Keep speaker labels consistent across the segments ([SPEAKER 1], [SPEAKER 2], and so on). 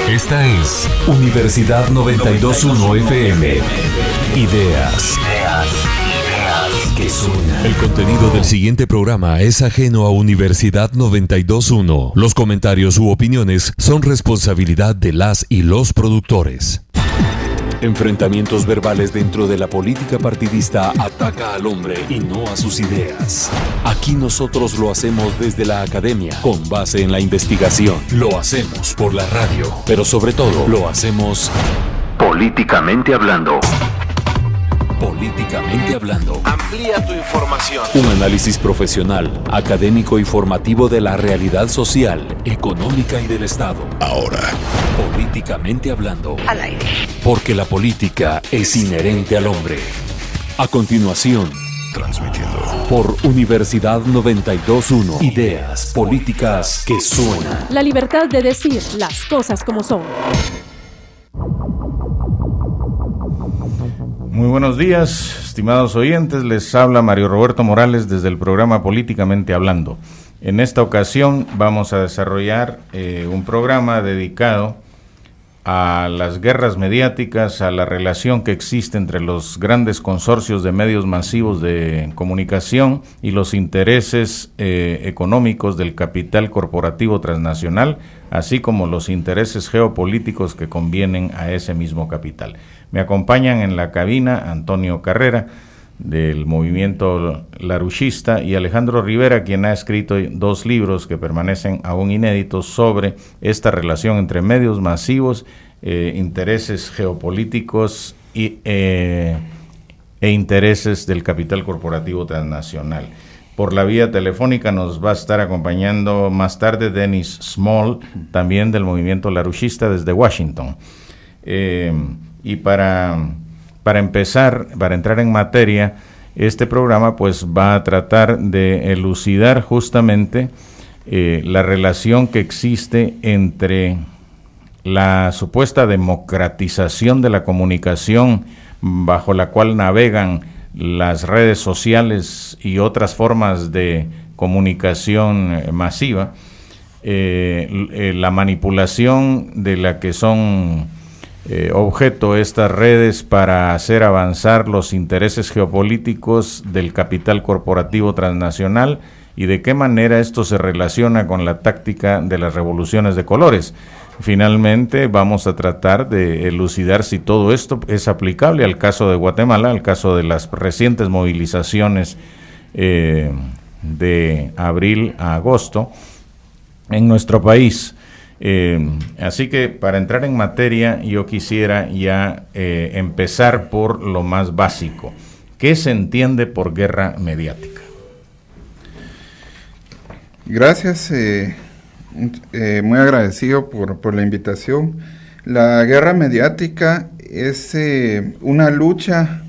[SPEAKER 1] Esta es Universidad 92.1 FM. Ideas que suenan. El contenido del siguiente programa es ajeno a Universidad 92.1. Los comentarios u opiniones son responsabilidad de las y los productores. Enfrentamientos verbales dentro de la política partidista ataca al hombre y no a sus ideas. Aquí nosotros lo hacemos desde la academia, con base en la investigación. Lo hacemos por la radio, pero sobre todo lo hacemos políticamente hablando. Políticamente hablando.
[SPEAKER 2] Amplía tu información.
[SPEAKER 1] Un análisis profesional, académico y formativo de la realidad social, económica y del Estado. Ahora, políticamente hablando.
[SPEAKER 3] Al aire.
[SPEAKER 1] Porque la política es inherente al hombre. A continuación, transmitiendo por Universidad 92.1. Ideas políticas que suenan.
[SPEAKER 4] La libertad de decir las cosas como son.
[SPEAKER 5] Muy buenos días, estimados oyentes. Les habla Mario Roberto Morales desde el programa Políticamente Hablando. En esta ocasión vamos a desarrollar un programa dedicado a las guerras mediáticas, a la relación que existe entre los grandes consorcios de medios masivos de comunicación y los intereses económicos del capital corporativo transnacional, así como los intereses geopolíticos que convienen a ese mismo capital. Me acompañan en la cabina Antonio Carrera, del movimiento laruchista, y Alejandro Rivera, quien ha escrito 2 libros que permanecen aún inéditos sobre esta relación entre medios masivos, intereses geopolíticos e intereses del capital corporativo transnacional. Por la vía telefónica nos va a estar acompañando más tarde Dennis Small, también del movimiento laruchista desde Washington. Y para empezar, para entrar en materia, este programa pues va a tratar de elucidar justamente la relación que existe entre la supuesta democratización de la comunicación bajo la cual navegan las redes sociales y otras formas de comunicación masiva, la manipulación de la que son objeto estas redes para hacer avanzar los intereses geopolíticos del capital corporativo transnacional y de qué manera esto se relaciona con la táctica de las revoluciones de colores. Finalmente vamos a tratar de elucidar si todo esto es aplicable al caso de Guatemala, al caso de las recientes movilizaciones de abril a agosto en nuestro país. Así que para entrar en materia yo quisiera ya empezar por lo más básico. ¿Qué se entiende por guerra mediática?
[SPEAKER 6] Gracias, muy agradecido por la invitación. La guerra mediática es una lucha,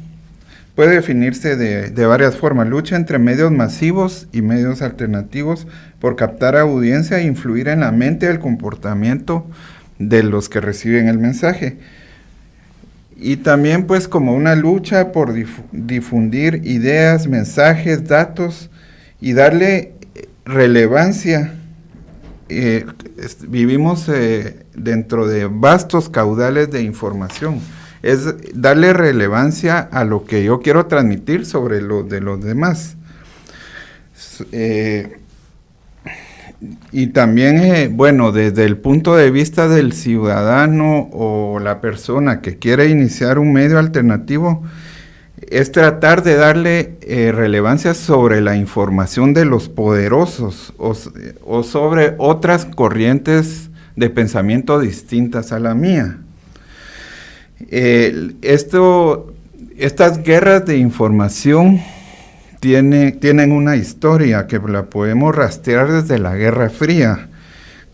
[SPEAKER 6] puede definirse de varias formas, lucha entre medios masivos y medios alternativos por captar audiencia e influir en la mente y el comportamiento de los que reciben el mensaje. Y también pues como una lucha por difundir ideas, mensajes, datos y darle relevancia. Vivimos dentro de vastos caudales de información. Es darle relevancia a lo que yo quiero transmitir sobre lo de los demás. Y también, bueno, desde el punto de vista del ciudadano o la persona que quiere iniciar un medio alternativo, es tratar de darle relevancia sobre la información de los poderosos o sobre otras corrientes de pensamiento distintas a la mía. Estas guerras de información tienen una historia que la podemos rastrear desde la Guerra Fría,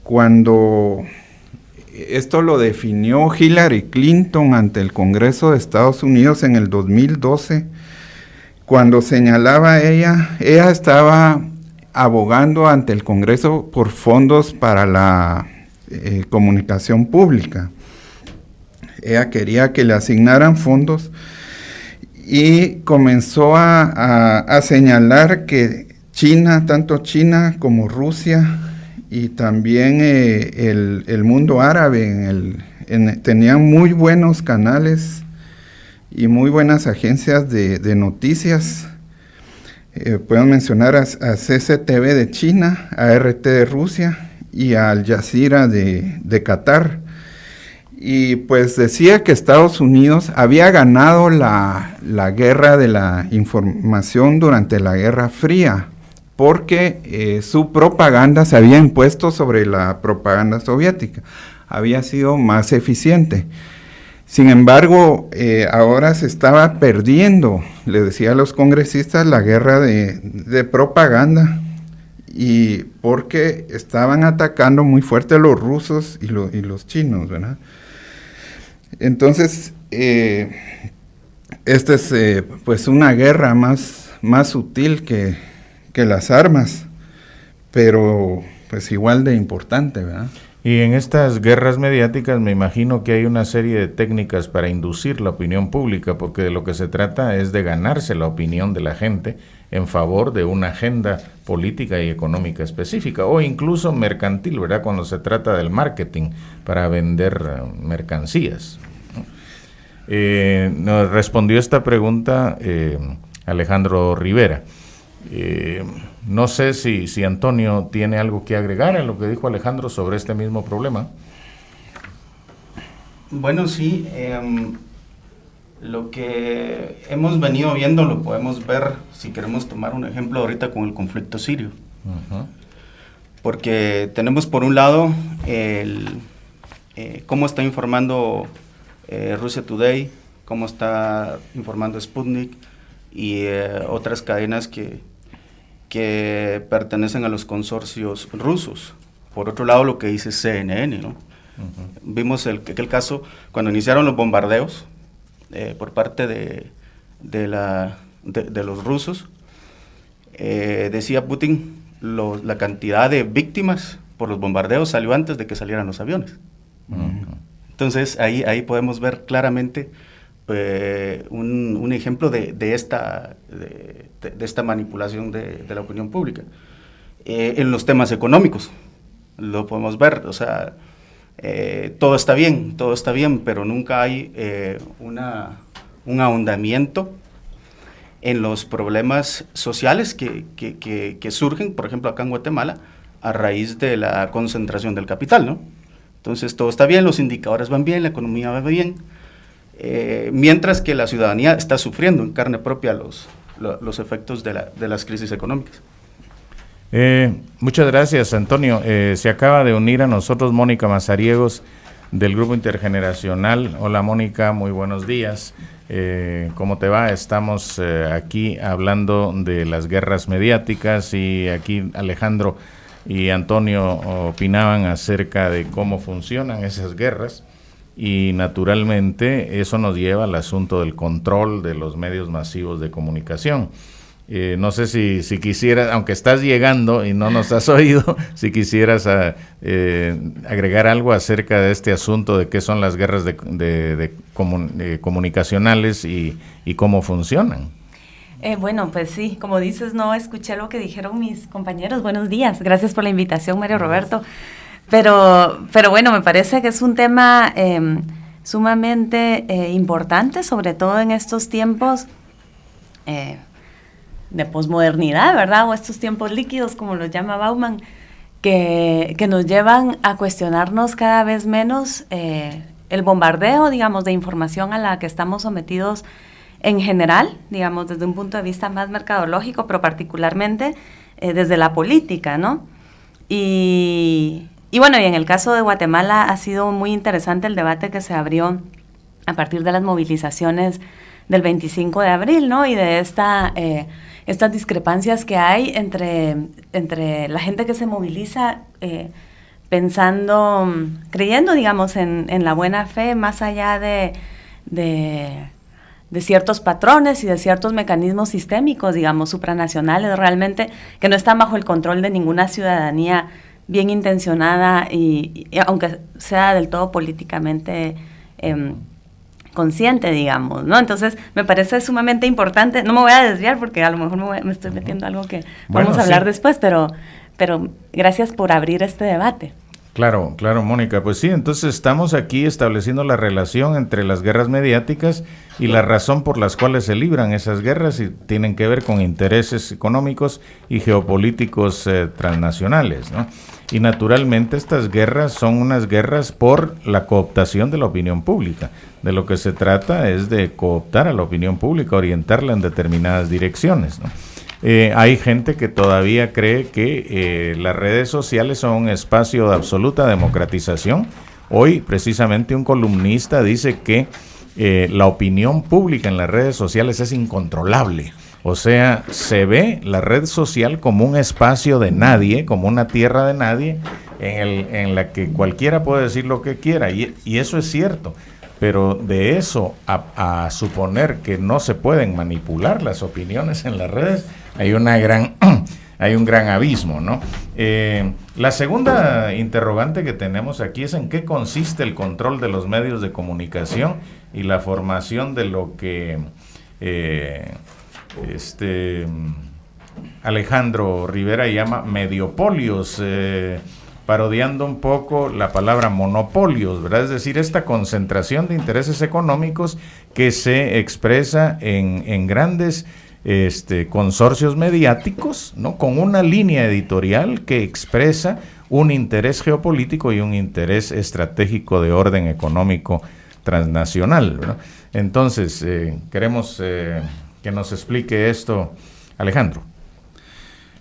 [SPEAKER 6] cuando esto lo definió Hillary Clinton ante el Congreso de Estados Unidos en el 2012, cuando señalaba ella estaba abogando ante el Congreso por fondos para la comunicación pública. Ella quería que le asignaran fondos y comenzó a señalar que China, tanto China como Rusia y también el mundo árabe tenían muy buenos canales y muy buenas agencias de noticias. Podemos mencionar a CCTV de China, a RT de Rusia y a Al Jazeera de Qatar. Y pues decía que Estados Unidos había ganado la guerra de la información durante la Guerra Fría, porque su propaganda se había impuesto sobre la propaganda soviética, había sido más eficiente. Sin embargo, ahora se estaba perdiendo, le decía a los congresistas, la guerra de propaganda, y porque estaban atacando muy fuerte a los rusos y los chinos, ¿verdad? Entonces, esta es pues una guerra más sutil que las armas, pero pues igual de importante, ¿verdad?
[SPEAKER 5] Y en estas guerras mediáticas me imagino que hay una serie de técnicas para inducir la opinión pública, porque de lo que se trata es de ganarse la opinión de la gente en favor de una agenda política y económica específica, o incluso mercantil, ¿verdad? Cuando se trata del marketing para vender mercancías. Nos respondió esta pregunta Alejandro Rivera. No sé si Antonio tiene algo que agregar a lo que dijo Alejandro sobre este mismo problema.
[SPEAKER 2] Bueno, sí, lo que hemos venido viendo lo podemos ver, si queremos tomar un ejemplo ahorita con el conflicto sirio. Uh-huh. Porque tenemos por un lado cómo está informando Russia Today, cómo está informando Sputnik y otras cadenas que pertenecen a los consorcios rusos. Por otro lado, lo que dice CNN, ¿no? Uh-huh. Vimos aquel caso cuando iniciaron los bombardeos por parte de los rusos. Decía Putin, la cantidad de víctimas por los bombardeos salió antes de que salieran los aviones. Uh-huh. Entonces, ahí podemos ver claramente un ejemplo de esta manipulación de la opinión pública. En los temas económicos, lo podemos ver, o sea, todo está bien, pero nunca hay un ahondamiento en los problemas sociales que surgen, por ejemplo, acá en Guatemala, a raíz de la concentración del capital, ¿no? Entonces, todo está bien, los indicadores van bien, la economía va bien, mientras que la ciudadanía está sufriendo en carne propia los efectos de las crisis económicas.
[SPEAKER 5] Muchas gracias, Antonio. Se acaba de unir a nosotros Mónica Mazariegos del Grupo Intergeneracional. Hola, Mónica, muy buenos días. ¿Cómo te va? Estamos aquí hablando de las guerras mediáticas y aquí Alejandro y Antonio opinaban acerca de cómo funcionan esas guerras. Y naturalmente eso nos lleva al asunto del control de los medios masivos de comunicación. No sé si quisieras, aunque estás llegando y no nos has oído, si quisieras agregar algo acerca de este asunto de qué son las guerras comunicacionales y cómo funcionan.
[SPEAKER 3] Bueno, pues sí, como dices, no escuché lo que dijeron mis compañeros. Buenos días, gracias por la invitación, Mario Roberto. Pero bueno, me parece que es un tema sumamente importante, sobre todo en estos tiempos de posmodernidad, ¿verdad? O estos tiempos líquidos, como los llama Bauman, que nos llevan a cuestionarnos cada vez menos el bombardeo, digamos, de información a la que estamos sometidos en general, digamos, desde un punto de vista más mercadológico, pero particularmente desde la política, ¿no? Y bueno, y en el caso de Guatemala ha sido muy interesante el debate que se abrió a partir de las movilizaciones del 25 de abril, ¿no? Y de estas discrepancias que hay entre la gente que se moviliza pensando, creyendo, digamos, en la buena fe, más allá de ciertos patrones y de ciertos mecanismos sistémicos, digamos, supranacionales realmente, que no están bajo el control de ninguna ciudadanía bien intencionada y aunque sea del todo políticamente consciente, digamos, ¿no? Entonces, me parece sumamente importante, no me voy a desviar porque a lo mejor me estoy metiendo algo que vamos a hablar después, pero pero gracias por abrir este debate.
[SPEAKER 5] Claro, Mónica. Pues sí, entonces estamos aquí estableciendo la relación entre las guerras mediáticas y la razón por las cuales se libran esas guerras, y tienen que ver con intereses económicos y geopolíticos transnacionales, ¿no? Y naturalmente estas guerras son unas guerras por la cooptación de la opinión pública. De lo que se trata es de cooptar a la opinión pública, orientarla en determinadas direcciones, ¿no? Hay gente que todavía cree que las redes sociales son un espacio de absoluta democratización. Hoy, precisamente, un columnista dice que la opinión pública en las redes sociales es incontrolable. O sea, se ve la red social como un espacio de nadie, como una tierra de nadie, en la que cualquiera puede decir lo que quiera. Y eso es cierto. Pero de eso a suponer que no se pueden manipular las opiniones en las redes, hay un gran abismo, ¿no? La segunda interrogante que tenemos aquí es en qué consiste el control de los medios de comunicación y la formación de lo que Alejandro Rivera llama mediopolios, parodiando un poco la palabra monopolios, ¿verdad? Es decir, esta concentración de intereses económicos que se expresa en grandes consorcios mediáticos, ¿no? Con una línea editorial que expresa un interés geopolítico y un interés estratégico de orden económico transnacional, ¿verdad? Entonces, queremos que nos explique esto, Alejandro.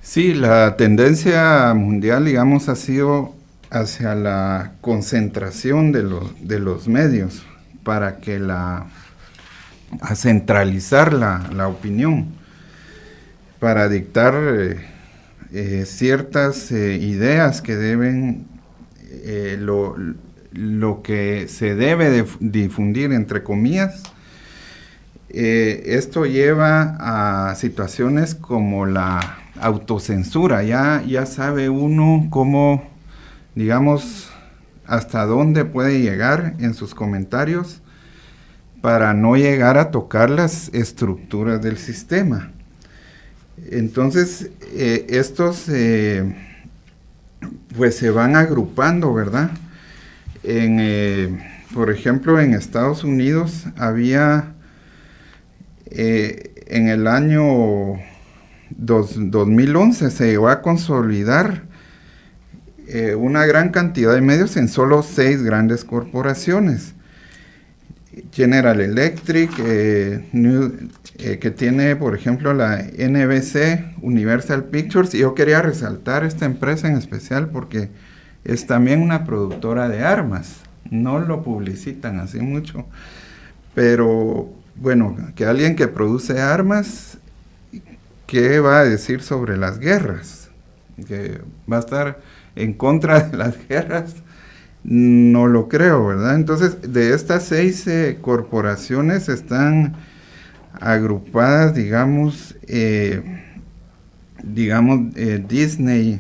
[SPEAKER 6] Sí, la tendencia mundial, digamos, ha sido hacia la concentración de los medios para que a centralizar la opinión, para dictar ciertas ideas que deben, lo que se debe de difundir, entre comillas. Esto lleva a situaciones como la autocensura. Ya sabe uno cómo, digamos, hasta dónde puede llegar en sus comentarios para no llegar a tocar las estructuras del sistema. Entonces, estos pues se van agrupando, ¿verdad? Por ejemplo, en Estados Unidos había en el año 2011 se llegó a consolidar una gran cantidad de medios en solo 6 grandes corporaciones. General Electric, que tiene, por ejemplo, la NBC, Universal Pictures, y yo quería resaltar esta empresa en especial porque es también una productora de armas. No lo publicitan así mucho, pero bueno, que alguien que produce armas, ¿qué va a decir sobre las guerras? ¿Que va a estar en contra de las guerras? No lo creo, ¿verdad? Entonces, de estas 6 corporaciones están agrupadas, digamos, Disney,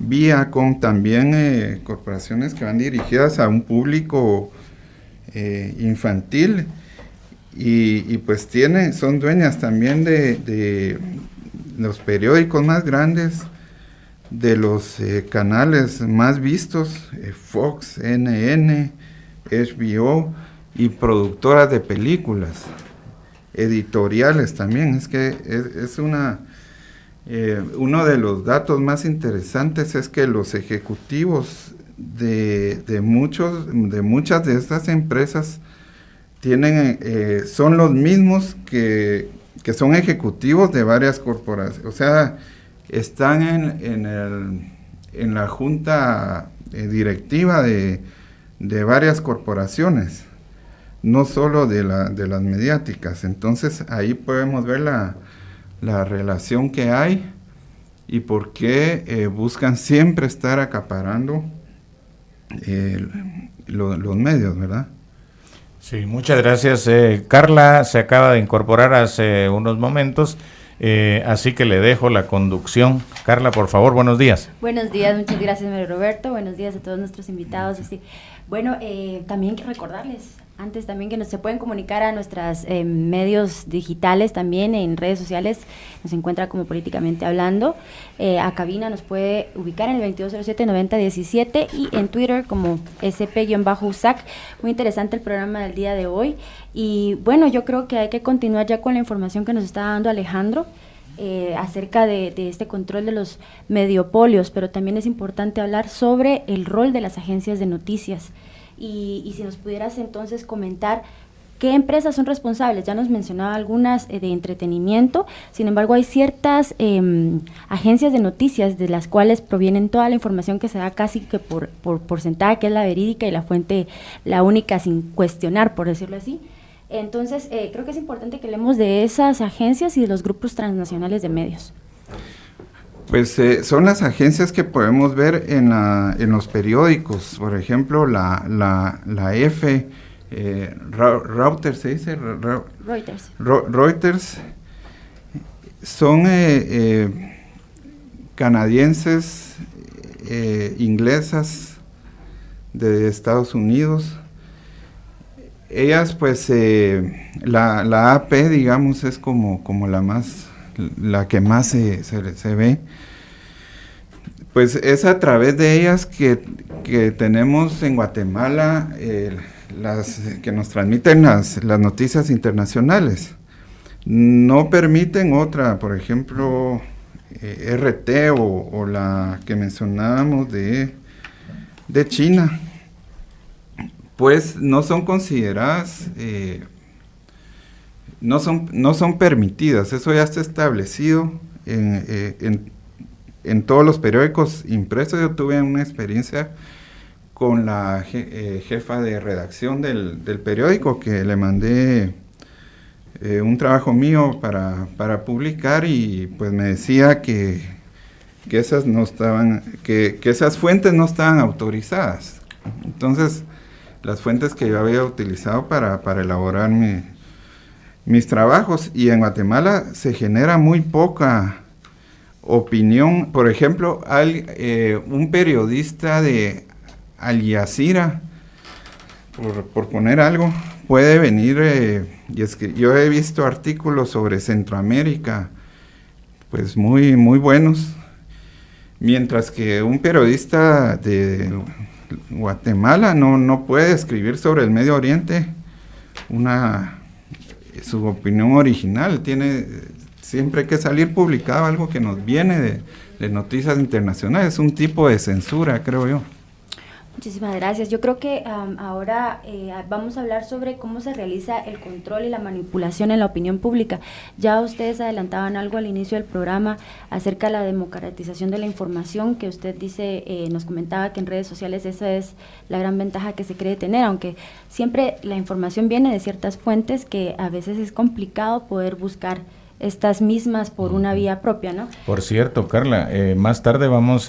[SPEAKER 6] Viacom, también corporaciones que van dirigidas a un público infantil y pues son dueñas también de los periódicos más grandes, de los canales más vistos, Fox, CNN, HBO, y productoras de películas, editoriales también. Es que es uno de los datos más interesantes es que los ejecutivos de muchas de estas empresas son los mismos que son ejecutivos de varias corporaciones, o sea, están en la junta directiva de varias corporaciones, no solo de las mediáticas. Entonces ahí podemos ver la relación que hay y por qué buscan siempre estar acaparando los medios, ¿verdad?
[SPEAKER 5] Sí, muchas gracias. Carla se acaba de incorporar hace unos momentos. Así que le dejo la conducción. Carla, por favor, buenos días.
[SPEAKER 7] Buenos días, muchas gracias, Mario Roberto. Buenos días a todos nuestros invitados. Bueno, también quiero recordarles antes también que se pueden comunicar a nuestros medios digitales también, en redes sociales, nos encuentra como Políticamente Hablando. A cabina nos puede ubicar en el 2207-9017 y en Twitter como sp-usac. Muy interesante el programa del día de hoy. Y bueno, yo creo que hay que continuar ya con la información que nos está dando Alejandro acerca de este control de los mediopolios, pero también es importante hablar sobre el rol de las agencias de noticias. Y si nos pudieras entonces comentar qué empresas son responsables. Ya nos mencionaba algunas de entretenimiento, sin embargo hay ciertas agencias de noticias de las cuales provienen toda la información que se da casi que por sentada, que es la verídica y la fuente la única sin cuestionar, por decirlo así. Entonces creo que es importante que hablemos de esas agencias y de los grupos transnacionales de medios.
[SPEAKER 6] Pues son las agencias que podemos ver en los periódicos, por ejemplo, la F, Reuters, ¿se dice?
[SPEAKER 7] Reuters.
[SPEAKER 6] Reuters son canadienses, inglesas, de Estados Unidos. Ellas, pues, la AP, digamos, es como la que más se ve. Pues es a través de ellas que tenemos en Guatemala que nos transmiten las noticias internacionales. No permiten otra, por ejemplo, RT o la que mencionábamos de China, pues no son consideradas, no son permitidas. Eso ya está establecido en todos los periódicos impresos. Yo tuve una experiencia con la jefa de redacción del periódico, que le mandé un trabajo mío para publicar, y pues me decía que esas no estaban, que esas fuentes no estaban autorizadas. Entonces, las fuentes que yo había utilizado para elaborar mis trabajos, y en Guatemala se genera muy poca opinión. Por ejemplo, un periodista de Al Jazeera, por poner algo, puede venir, y es que yo he visto artículos sobre Centroamérica, pues muy, muy buenos, mientras que un periodista de Guatemala no puede escribir sobre el Medio Oriente su opinión original. Tiene siempre que salir publicado algo que nos viene de noticias internacionales. Es un tipo de censura, creo yo.
[SPEAKER 7] Muchísimas gracias. Yo creo que ahora vamos a hablar sobre cómo se realiza el control y la manipulación en la opinión pública. Ya ustedes adelantaban algo al inicio del programa acerca de la democratización de la información, que usted dice, nos comentaba que en redes sociales esa es la gran ventaja que se cree tener, aunque siempre la información viene de ciertas fuentes que a veces es complicado poder buscar estas mismas por una vía propia, ¿no?
[SPEAKER 5] Por cierto, Carla, más tarde le vamos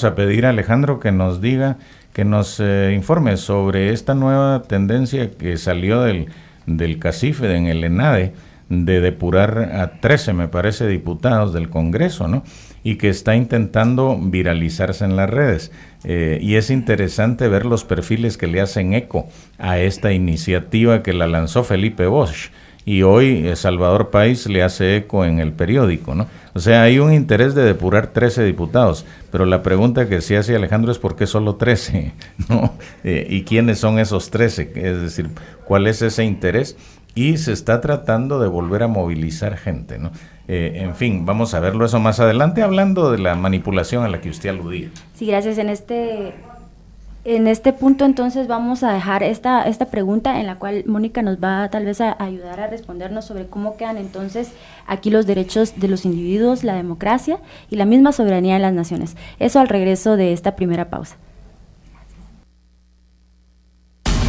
[SPEAKER 5] a pedir a Alejandro que nos diga, que nos informe sobre esta nueva tendencia que salió del CACIFE, en el ENADE, de depurar a 13, me parece, diputados del Congreso, ¿no? Y que está intentando viralizarse en las redes. Y es interesante ver los perfiles que le hacen eco a esta iniciativa que la lanzó Felipe Bosch. Y hoy Salvador Páez le hace eco en el periódico, ¿no? O sea, hay un interés de depurar 13 diputados, pero la pregunta que se hace Alejandro es ¿por qué solo 13? ¿No? ¿Y quiénes son esos 13? Es decir, ¿cuál es ese interés? Y se está tratando de volver a movilizar gente, ¿no? En fin, vamos a verlo eso más adelante, hablando de la manipulación a la que usted aludía.
[SPEAKER 7] Sí, gracias. En este punto entonces vamos a dejar esta pregunta en la cual Mónica nos va tal vez a ayudar a respondernos sobre cómo quedan entonces aquí los derechos de los individuos, la democracia y la misma soberanía de las naciones. Eso al regreso de esta primera pausa.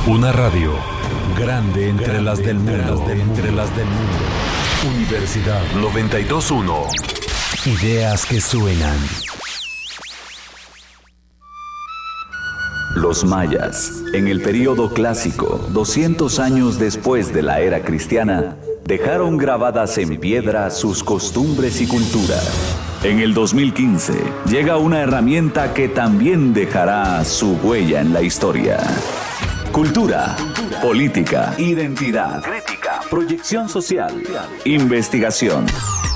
[SPEAKER 1] Una radio grande entre las del mundo. Universidad 92.1. Ideas que suenan.
[SPEAKER 8] Los mayas, en el período clásico, 200 años después de la era cristiana, dejaron grabadas en piedra sus costumbres y cultura. En el 2015, llega una herramienta que también dejará su huella en la historia. cultura, política, identidad, crítica, proyección social, investigación.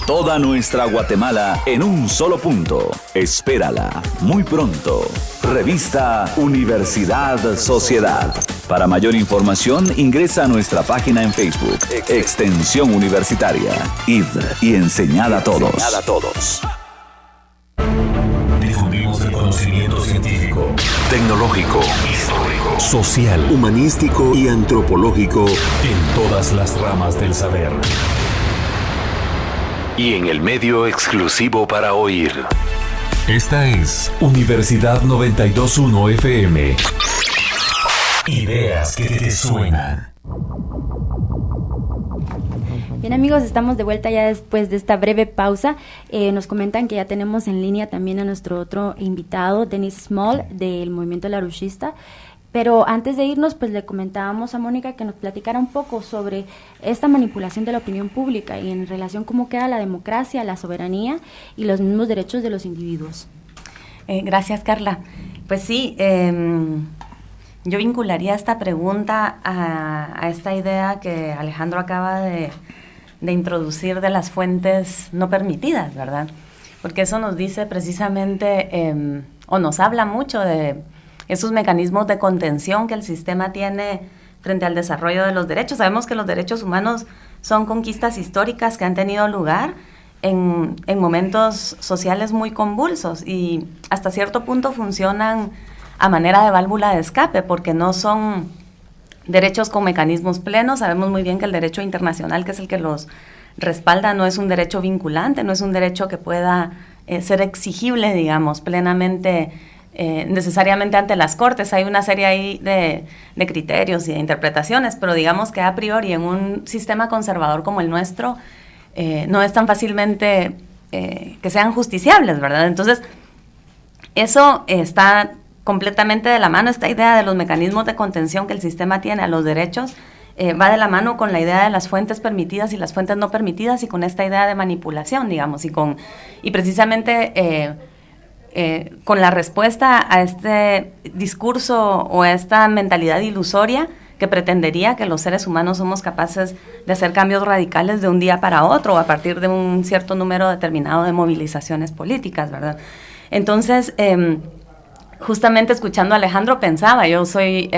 [SPEAKER 8] Toda nuestra Guatemala en un solo punto. Espérala muy pronto. Revista Universidad Sociedad. Para mayor información ingresa a nuestra página en Facebook, Extensión Universitaria. Id y enseñad a todos.
[SPEAKER 1] Difundimos el conocimiento científico, tecnológico, histórico, social,
[SPEAKER 9] humanístico y antropológico
[SPEAKER 1] en todas las ramas del saber. Y en el medio exclusivo para oír. Esta es Universidad 92.1 FM. Ideas que te suenan.
[SPEAKER 7] Bien amigos, estamos de vuelta ya después de esta breve pausa. Nos comentan que ya tenemos en línea también a nuestro otro invitado, Denis Small, del Movimiento Larouchista. Pero antes de irnos, pues le comentábamos a Mónica que nos platicara un poco sobre esta manipulación de la opinión pública y en relación cómo queda la democracia, la soberanía y los mismos derechos de los individuos.
[SPEAKER 3] Gracias, Carla. Pues sí, yo vincularía esta pregunta a esta idea que Alejandro acaba de introducir de las fuentes no permitidas, ¿verdad? Porque eso nos dice precisamente, o nos habla mucho de esos mecanismos de contención que el sistema tiene frente al desarrollo de los derechos. Sabemos que los derechos humanos son conquistas históricas que han tenido lugar en momentos sociales muy convulsos y hasta cierto punto funcionan a manera de válvula de escape porque no son derechos con mecanismos plenos. Sabemos muy bien que el derecho internacional, que es el que los respalda, no es un derecho vinculante, no es un derecho que pueda ser exigible, digamos, plenamente necesariamente ante las cortes. Hay una serie ahí de criterios y de interpretaciones, pero digamos que a priori en un sistema conservador como el nuestro no es tan fácilmente que sean justiciables, ¿verdad? Entonces, eso está completamente de la mano. Esta idea de los mecanismos de contención que el sistema tiene a los derechos va de la mano con la idea de las fuentes permitidas y las fuentes no permitidas y con esta idea de manipulación, digamos, y precisamente con la respuesta a este discurso o a esta mentalidad ilusoria que pretendería que los seres humanos somos capaces de hacer cambios radicales de un día para otro o a partir de un cierto número determinado de movilizaciones políticas, ¿verdad? Entonces, justamente escuchando a Alejandro pensaba, yo soy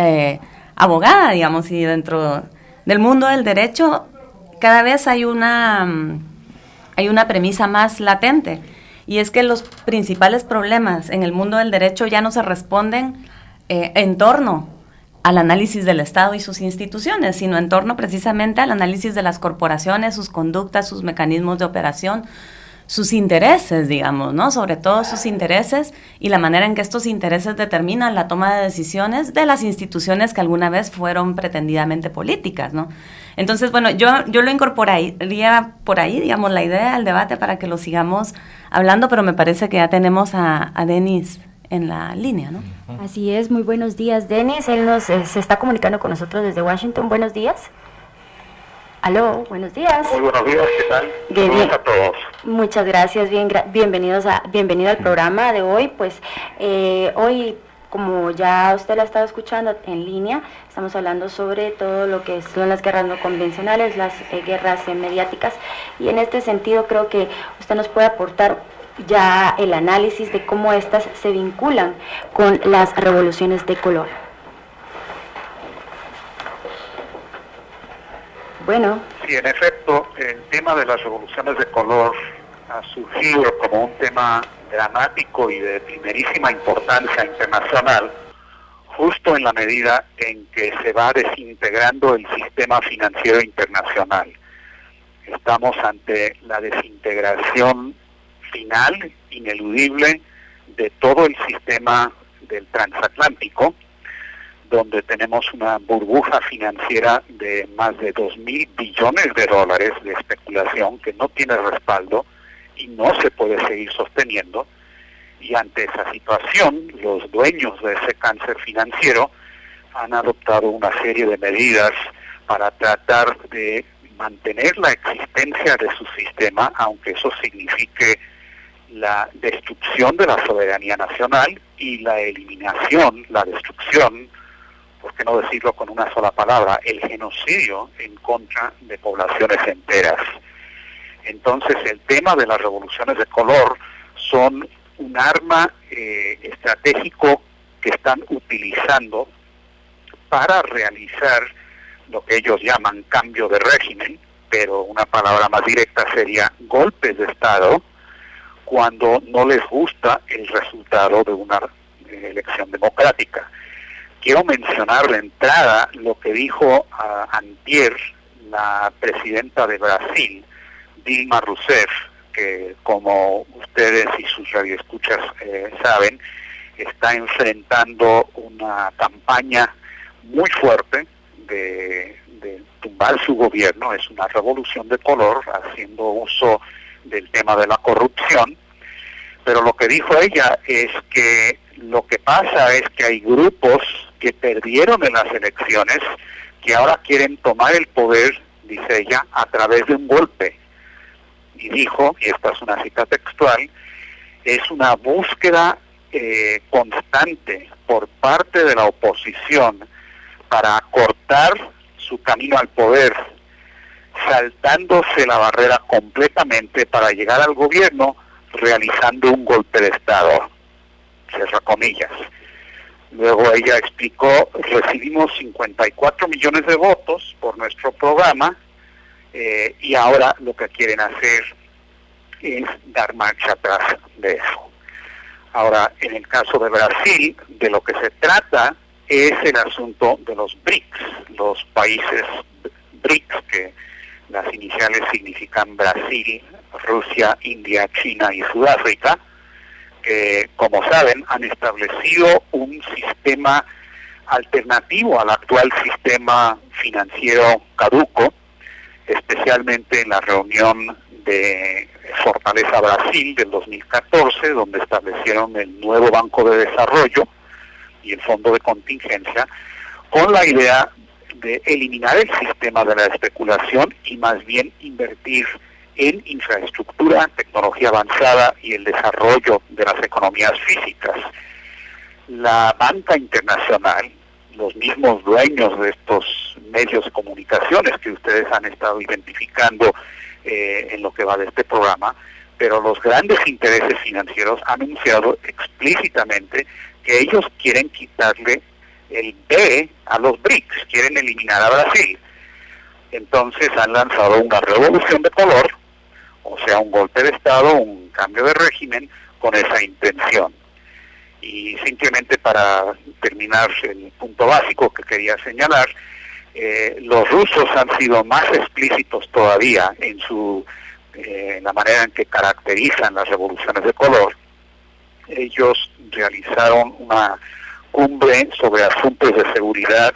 [SPEAKER 3] abogada, digamos, y dentro del mundo del derecho cada vez hay una premisa más latente. Y es que los principales problemas en el mundo del derecho ya no se responden en torno al análisis del Estado y sus instituciones, sino en torno precisamente al análisis de las corporaciones, sus conductas, sus mecanismos de operación, sus intereses, digamos, ¿no? Sobre todo sus intereses y la manera en que estos intereses determinan la toma de decisiones de las instituciones que alguna vez fueron pretendidamente políticas, ¿no? Entonces, bueno, yo lo incorporaría por ahí, digamos, la idea al debate para que lo sigamos hablando, pero me parece que ya tenemos a Denis en la línea, ¿no?
[SPEAKER 7] Así es, muy buenos días, Denis. Él se está comunicando con nosotros desde Washington. Buenos días. Aló, buenos días.
[SPEAKER 10] Muy buenos días, ¿qué tal?
[SPEAKER 7] Bien.
[SPEAKER 10] A todos.
[SPEAKER 7] Muchas gracias, bienvenido al programa de hoy. Pues hoy, como ya usted la ha estado escuchando en línea, estamos hablando sobre todo lo que son las guerras no convencionales, las guerras mediáticas, y en este sentido creo que usted nos puede aportar ya el análisis de cómo estas se vinculan con las revoluciones de color. Bueno.
[SPEAKER 10] Sí, en efecto, el tema de las revoluciones de color ha surgido como un tema dramático y de primerísima importancia internacional, justo en la medida en que se va desintegrando el sistema financiero internacional. Estamos ante la desintegración final, ineludible, de todo el sistema del transatlántico, donde tenemos una burbuja financiera de más de 2.000 billones de dólares de especulación que no tiene respaldo y no se puede seguir sosteniendo. Y ante esa situación, los dueños de ese cáncer financiero han adoptado una serie de medidas para tratar de mantener la existencia de su sistema, aunque eso signifique la destrucción de la soberanía nacional y la eliminación, la destrucción por qué no decirlo con una sola palabra, el genocidio en contra de poblaciones enteras. Entonces el tema de las revoluciones de color son un arma estratégico que están utilizando para realizar lo que ellos llaman cambio de régimen, pero una palabra más directa sería golpes de Estado, cuando no les gusta el resultado de una elección democrática. Quiero mencionar de entrada lo que dijo antier la presidenta de Brasil, Dilma Rousseff, que como ustedes y sus radioescuchas saben, está enfrentando una campaña muy fuerte de tumbar su gobierno. Es una revolución de color, haciendo uso del tema de la corrupción. Pero lo que dijo ella es que lo que pasa es que hay grupos que perdieron en las elecciones, que ahora quieren tomar el poder, dice ella, a través de un golpe. Y dijo, y esta es una cita textual, es una búsqueda constante por parte de la oposición para acortar su camino al poder, saltándose la barrera completamente para llegar al gobierno, realizando un golpe de Estado, cierra comillas. Luego ella explicó, recibimos 54 millones de votos por nuestro programa, y ahora lo que quieren hacer es dar marcha atrás de eso. Ahora, en el caso de Brasil, de lo que se trata es el asunto de los BRICS, los países BRICS, que las iniciales significan Brasil, Rusia, India, China y Sudáfrica, que, como saben, han establecido un sistema alternativo al actual sistema financiero caduco, especialmente en la reunión de Fortaleza Brasil del 2014, donde establecieron el nuevo Banco de Desarrollo y el Fondo de Contingencia, con la idea de eliminar el sistema de la especulación y más bien invertir en infraestructura, tecnología avanzada y el desarrollo de las economías físicas. La banca internacional, los mismos dueños de estos medios de comunicaciones que ustedes han estado identificando en lo que va de este programa, pero los grandes intereses financieros han anunciado explícitamente que ellos quieren quitarle el B a los BRICS, quieren eliminar a Brasil. Entonces han lanzado una revolución de color, o sea, un golpe de Estado, un cambio de régimen con esa intención. Y simplemente para terminar el punto básico que quería señalar, los rusos han sido más explícitos todavía en la manera en que caracterizan las revoluciones de color. Ellos realizaron una cumbre sobre asuntos de seguridad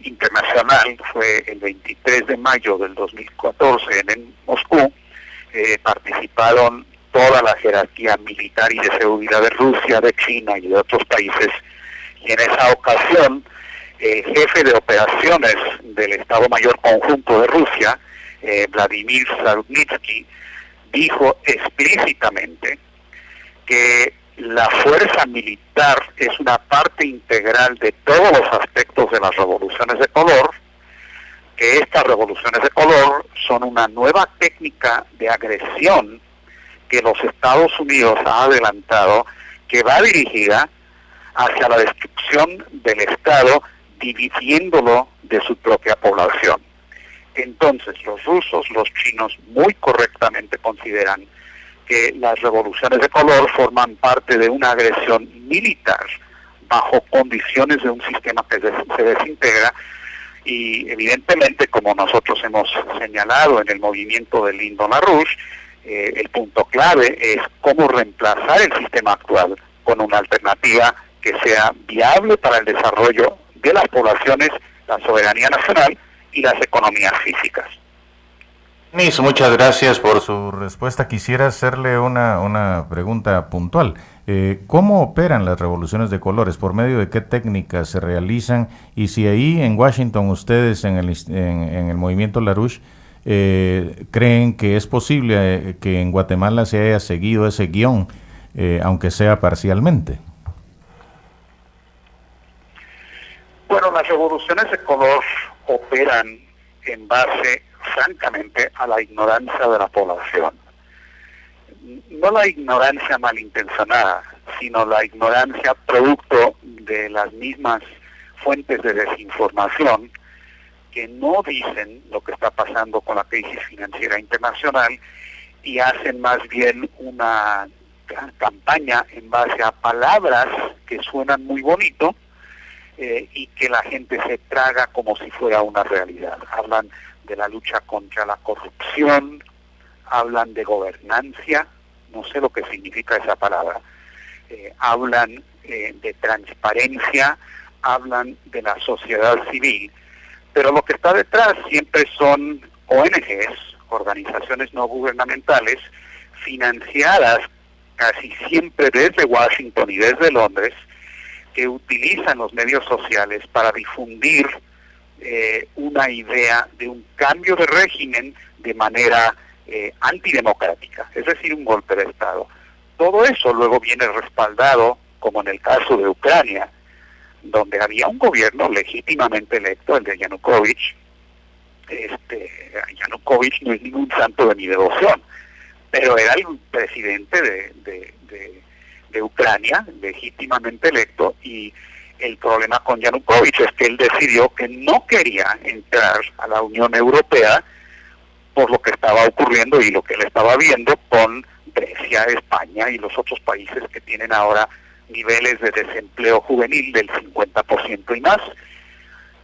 [SPEAKER 10] internacional, fue el 23 de mayo del 2014 en Moscú. Participaron toda la jerarquía militar y de seguridad de Rusia, de China y de otros países, y en esa ocasión el jefe de operaciones del Estado Mayor Conjunto de Rusia, Vladimir Salunitsky, dijo explícitamente que la fuerza militar es una parte integral de todos los aspectos de las revoluciones de color, que estas revoluciones de color son una nueva técnica de agresión que los Estados Unidos ha adelantado, que va dirigida hacia la destrucción del Estado, dividiéndolo de su propia población. Entonces, los rusos, los chinos, muy correctamente consideran que las revoluciones de color forman parte de una agresión militar bajo condiciones de un sistema que se desintegra, y evidentemente, como nosotros hemos señalado en el movimiento del Lindo LaRouche, el punto clave es cómo reemplazar el sistema actual con una alternativa que sea viable para el desarrollo de las poblaciones, la soberanía nacional y las economías físicas.
[SPEAKER 5] Denis, muchas gracias por su respuesta. Quisiera hacerle una pregunta puntual. ¿Cómo operan las revoluciones de colores? ¿Por medio de qué técnicas se realizan? Y si ahí en Washington ustedes en el movimiento LaRouche creen que es posible que en Guatemala se haya seguido ese guión, aunque sea parcialmente.
[SPEAKER 10] las revoluciones de color operan en base, francamente, a la ignorancia de la población. No la ignorancia malintencionada, sino la ignorancia producto de las mismas fuentes de desinformación que no dicen lo que está pasando con la crisis financiera internacional y hacen más bien una campaña en base a palabras que suenan muy bonito y que la gente se traga como si fuera una realidad. Hablan de la lucha contra la corrupción, hablan de gobernancia, no sé lo que significa esa palabra, hablan de transparencia, hablan de la sociedad civil, pero lo que está detrás siempre son ONGs, organizaciones no gubernamentales, financiadas casi siempre desde Washington y desde Londres, que utilizan los medios sociales para difundir una idea de un cambio de régimen de manera antidemocrática, es decir, un golpe de Estado. Todo eso luego viene respaldado, como en el caso de Ucrania, donde había un gobierno legítimamente electo, el de Yanukovych. Yanukovych no es ningún santo de mi devoción, pero era el presidente de Ucrania, legítimamente electo, y el problema con Yanukovych es que él decidió que no quería entrar a la Unión Europea por lo que estaba ocurriendo y lo que él estaba viendo con Grecia, España y los otros países que tienen ahora niveles de desempleo juvenil del 50% y más.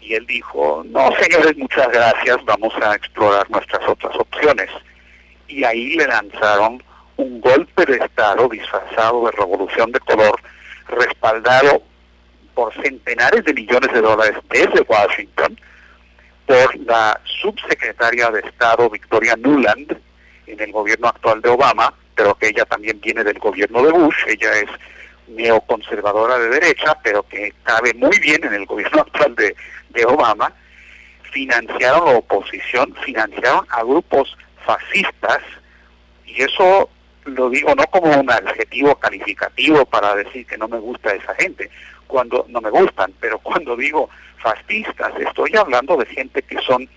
[SPEAKER 10] Y él dijo, no señores, muchas gracias, vamos a explorar nuestras otras opciones. Y ahí le lanzaron un golpe de Estado disfrazado de revolución de color, respaldado por centenares de millones de dólares desde Washington, por la subsecretaria de Estado Victoria Nuland en el gobierno actual de Obama, pero que ella también viene del gobierno de Bush. Ella es neoconservadora de derecha, pero que cabe muy bien en el gobierno actual de Obama. Financiaron la oposición, financiaron a grupos fascistas, y eso lo digo no como un adjetivo calificativo para decir que no me gusta esa gente, cuando no me gustan, pero cuando digo fascistas, estoy hablando de gente que son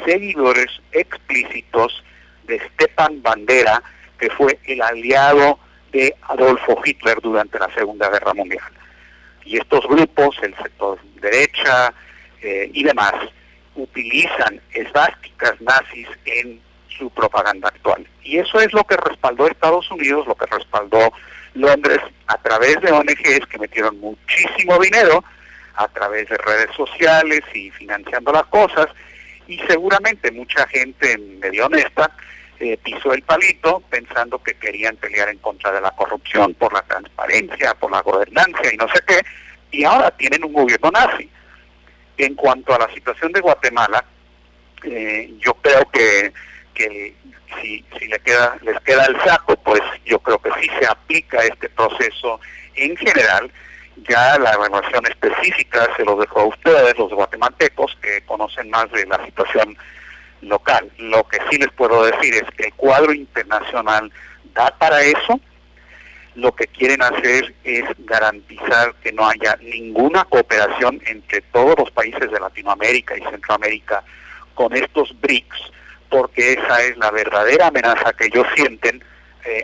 [SPEAKER 10] seguidores explícitos de Stepan Bandera, que fue el aliado de Adolfo Hitler durante la Segunda Guerra Mundial. Y estos grupos, el sector derecha y demás, utilizan esvásticas nazis en su propaganda actual. Y eso es lo que respaldó Estados Unidos, lo que respaldó Londres, a través de ONGs que metieron muchísimo dinero, a través de redes sociales y financiando las cosas, y seguramente mucha gente medio honesta pisó el palito pensando que querían pelear en contra de la corrupción, por la transparencia, por la gobernancia y no sé qué, y ahora tienen un gobierno nazi. En cuanto a la situación de Guatemala, yo creo que si les queda el saco, pues yo creo que sí se aplica este proceso en general. Ya la evaluación específica se lo dejo a ustedes, los guatemaltecos, que conocen más de la situación local. Lo que sí les puedo decir es que el cuadro internacional da para eso. Lo que quieren hacer es garantizar que no haya ninguna cooperación entre todos los países de Latinoamérica y Centroamérica con estos BRICS, porque esa es la verdadera amenaza que ellos sienten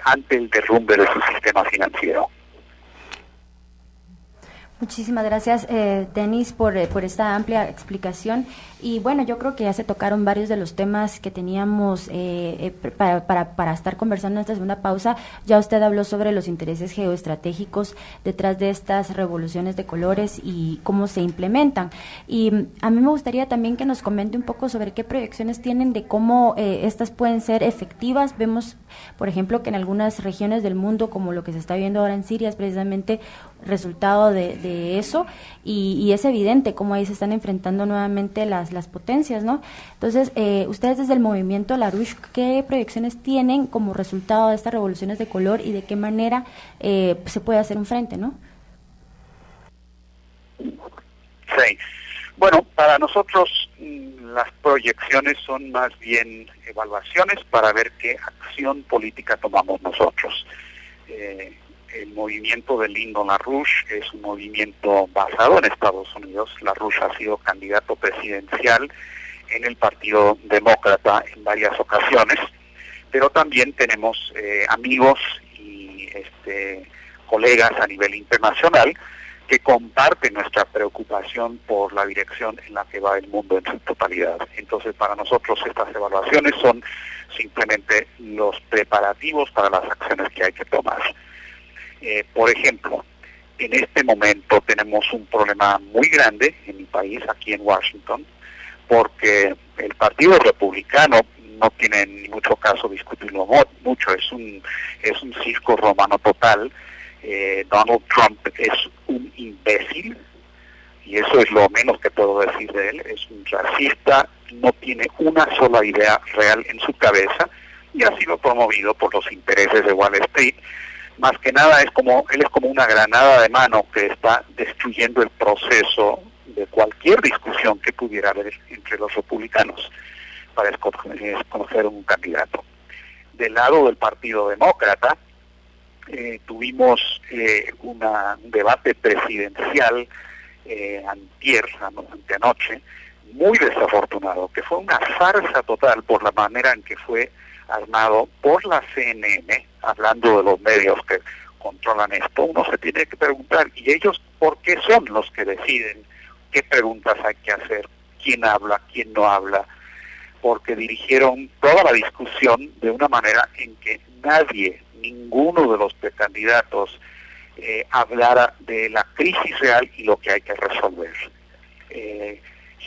[SPEAKER 10] ante el derrumbe de su sistema financiero.
[SPEAKER 7] Muchísimas gracias, Denis, por esta amplia explicación. Y bueno, yo creo que ya se tocaron varios de los temas que teníamos para estar conversando en esta segunda pausa. Ya usted habló sobre los intereses geoestratégicos detrás de estas revoluciones de colores y cómo se implementan. Y a mí me gustaría también que nos comente un poco sobre qué proyecciones tienen de cómo estas pueden ser efectivas. Vemos, por ejemplo, que en algunas regiones del mundo, como lo que se está viendo ahora en Siria, es precisamente resultado de eso, y es evidente cómo ahí se están enfrentando nuevamente las potencias, ¿no? Entonces, ustedes desde el movimiento Larouche, ¿qué proyecciones tienen como resultado de estas revoluciones de color y de qué manera se puede hacer un frente, ¿no?
[SPEAKER 10] Sí. Bueno, para nosotros las proyecciones son más bien evaluaciones para ver qué acción política tomamos nosotros. el movimiento de Lyndon LaRouche es un movimiento basado en Estados Unidos. LaRouche ha sido candidato presidencial en el Partido Demócrata en varias ocasiones, pero también tenemos amigos y colegas a nivel internacional que comparten nuestra preocupación por la dirección en la que va el mundo en su totalidad. Entonces, para nosotros estas evaluaciones son simplemente los preparativos para las acciones que hay que tomar. Por ejemplo, en este momento tenemos un problema muy grande en mi país, aquí en Washington, porque el Partido Republicano no tiene ni mucho caso discutirlo mucho, es un circo romano total. Donald Trump es un imbécil, y eso es lo menos que puedo decir de él. Es un racista, no tiene una sola idea real en su cabeza, y ha sido promovido por los intereses de Wall Street. Más que nada él es como una granada de mano que está destruyendo el proceso de cualquier discusión que pudiera haber entre los republicanos para escoger un candidato. Del lado del Partido Demócrata, tuvimos un debate presidencial anteanoche, muy desafortunado, que fue una farsa total por la manera en que fue armado por la CNN, hablando de los medios que controlan esto. Uno se tiene que preguntar, ¿y ellos por qué son los que deciden qué preguntas hay que hacer, quién habla, quién no habla? Porque dirigieron toda la discusión de una manera en que ninguno de los precandidatos hablara de la crisis real y lo que hay que resolver.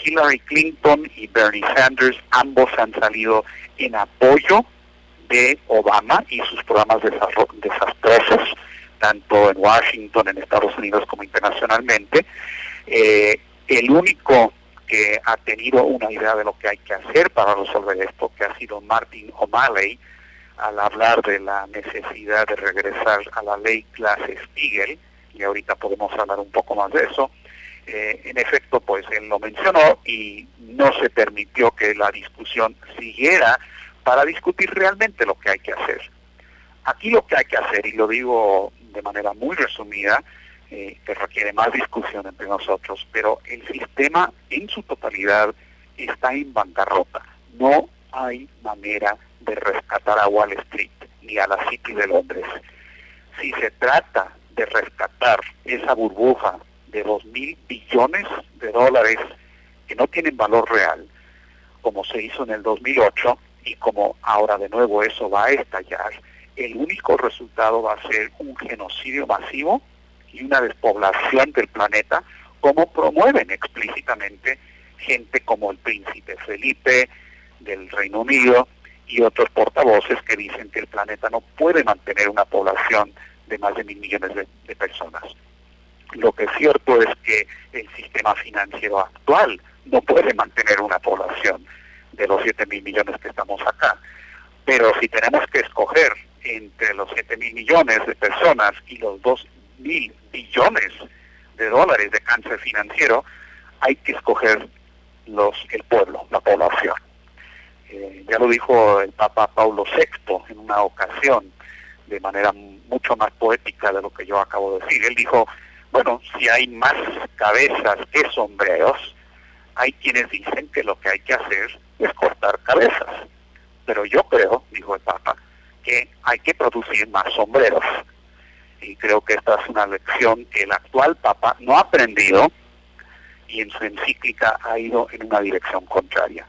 [SPEAKER 10] Hillary Clinton y Bernie Sanders, ambos han salido en apoyo de Obama y sus programas desastrosos, tanto en Washington, en Estados Unidos, como internacionalmente. El único que ha tenido una idea de lo que hay que hacer para resolver esto, que ha sido Martin O'Malley, al hablar de la necesidad de regresar a la ley Glass-Steagall, y ahorita podemos hablar un poco más de eso. En efecto, pues él lo mencionó y no se permitió que la discusión siguiera para discutir realmente lo que hay que hacer. Aquí lo que hay que hacer, y lo digo de manera muy resumida, que requiere más discusión entre nosotros, pero el sistema en su totalidad está en bancarrota. No hay manera de rescatar a Wall Street ni a la City de Londres. Si se trata de rescatar esa burbuja de 2.000 billones de dólares que no tienen valor real, como se hizo en el 2008 y como ahora de nuevo eso va a estallar, el único resultado va a ser un genocidio masivo y una despoblación del planeta, como promueven explícitamente gente como el príncipe Felipe del Reino Unido y otros portavoces que dicen que el planeta no puede mantener una población de más de 1.000 millones de personas. Lo que es cierto es que el sistema financiero actual no puede mantener una población de los 7.000 millones que estamos acá. Pero si tenemos que escoger entre los 7.000 millones de personas y los 2.000 billones de dólares de cáncer financiero, hay que escoger el pueblo, la población. Ya lo dijo el Papa Paulo VI en una ocasión, de manera mucho más poética de lo que yo acabo de decir. Él dijo, bueno, si hay más cabezas que sombreros, hay quienes dicen que lo que hay que hacer es cortar cabezas. Pero yo creo, dijo el Papa, que hay que producir más sombreros. Y creo que esta es una lección que el actual Papa no ha aprendido y en su encíclica ha ido en una dirección contraria.